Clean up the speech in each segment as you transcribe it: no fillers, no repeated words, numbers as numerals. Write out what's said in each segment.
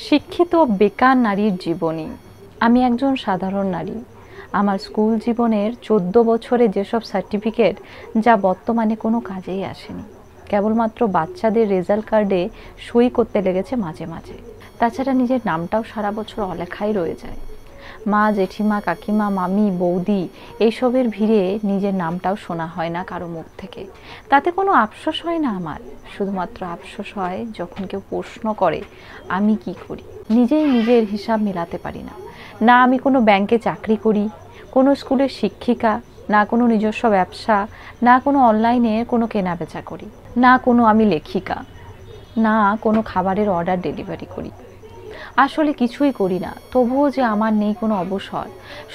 শিক্ষিত বেকার নারীর জীবনী। আমি একজন সাধারণ নারী। আমার স্কুল জীবনের 14 বছরে যেসব সার্টিফিকেট, যা বর্তমানে কোনো কাজেই আসেনি, কেবলমাত্র বাচ্চাদের রেজাল্ট কার্ডে সই করতে লেগেছে মাঝে মাঝে। তাছাড়া নিজের নামটাও সারা বছর অলেখাই রয়ে যায়। মা, জেঠিমা, কাকিমা, মামি, বৌদি এইসবের ভিড়ে নিজের নামটাও শোনা হয় না কারো মুখ থেকে। তাতে কোনো আফসোস হয় না আমার, শুধুমাত্র আফসোস হয় যখন কেউ প্রশ্ন করে আমি কি করি। নিজেই নিজের হিসাব মেলাতে পারি না। না আমি কোনো ব্যাংকে চাকরি করি, কোনো স্কুলের শিক্ষিকা, না কোনো নিজস্ব ব্যবসা, না কোনো অনলাইনে কোনো কেনাবেচা করি, না কোনো আমি লেখিকা, না কোনো খাবারের অর্ডার ডেলিভারি করি। আসলে কিছুই করি না, তবুও যে আমার নেই কোনো অবসর।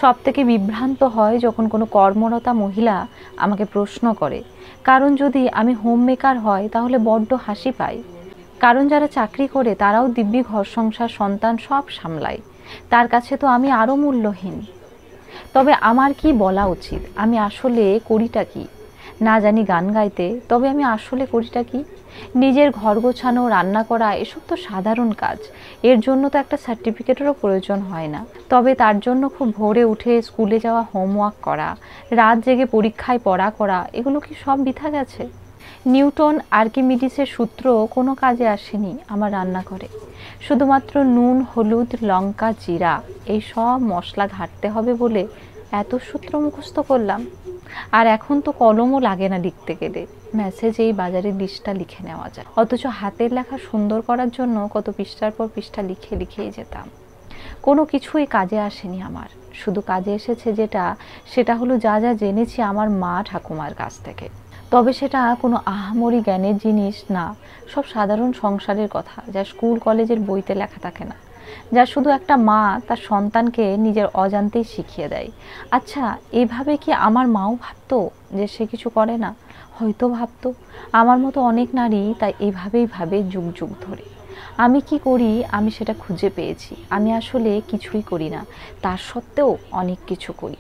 সব থেকে বিভ্রান্ত হয় যখন কোনো কর্মরতা মহিলা আমাকে প্রশ্ন করে। কারণ যদি আমি হোম মেকার হয় তাহলে বড্ড হাসি পাই। কারণ যারা চাকরি করে তারাও দিব্যি ঘর সংসার সন্তান সব সামলায়, তার কাছে তো আমি আরও মূল্যহীন। তবে আমার কি বলা উচিত, আমি আসলে করিটা কি? না জানি গান গাইতে, তবে আমি আসলে করিটা কি? নিজের ঘর গোছানো, রান্না করা এসব তো সাধারণ কাজ। এর জন্য তো একটা সার্টিফিকেটেরও প্রয়োজন হয় না। তবে তার জন্য খুব ভোরে উঠে স্কুলে যাওয়া, হোমওয়ার্ক করা, রাত জেগে পরীক্ষায় পড়া করা, এগুলো কি সব বৃথা গেছে? নিউটন, আর্কিমিডিসের সূত্র কোনো কাজে আসেনি আমার রান্নাঘরে। শুধুমাত্র নুন, হলুদ, লঙ্কা, জিরা এই সব মশলা ঘাটতে হবে বলে এত সূত্র মুখস্থ করলাম। আর এখন তো কলমও লাগে না লিখতে গেলে, মেসেজেই বাজারের লিস্টটা লিখে নেওয়া যায়। অথচ হাতের লেখা সুন্দর করার জন্য কত পৃষ্ঠার পর পৃষ্ঠা লিখেই যেতাম। কোনো কিছুই কাজে আসেনি আমার। শুধু কাজে এসেছে সেটা হলো যা যা জেনেছি আমার মা ঠাকুমার কাছ থেকে। তবে সেটা কোনো আহামরি জ্ঞানের জিনিস না, সব সাধারণ সংসারের কথা, যা স্কুল কলেজের বইতে লেখা থাকে না, যা শুধু একটা মা তার সন্তানকে নিজের অজান্তেই শিখিয়ে দেয়। আচ্ছা, এভাবে কি আমার মাও ভাবতো যে সে কিছু করে না? হয়তো ভাবতো। আমার মতো অনেক নারী তাই এভাবেই ভাবে যুগ যুগ ধরে। আমি কি করি আমি সেটা খুঁজে পেয়েছি। আমি আসলে কিছুই করি না, তার সত্ত্বেও অনেক কিছু করি।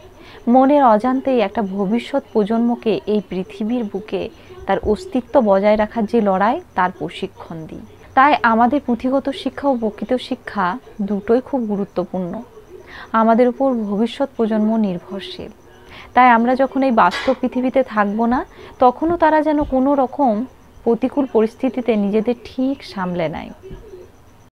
মনের অজান্তেই একটা ভবিষ্যৎ প্রজন্মকে এই পৃথিবীর বুকে তার অস্তিত্ব বজায় রাখার যে লড়াই, তার প্রশিক্ষণ দিই। তাই আমাদের পুঁথিগত শিক্ষা ও প্রকৃত শিক্ষা দুটোই খুব গুরুত্বপূর্ণ। আমাদের উপর ভবিষ্যৎ প্রজন্ম নির্ভরশীল। তাই আমরা যখন এই বাস্তব পৃথিবীতে থাকবো না, তখনও তারা যেন কোনো রকম প্রতিকূল পরিস্থিতিতে নিজেদের ঠিক সামলে নেয়।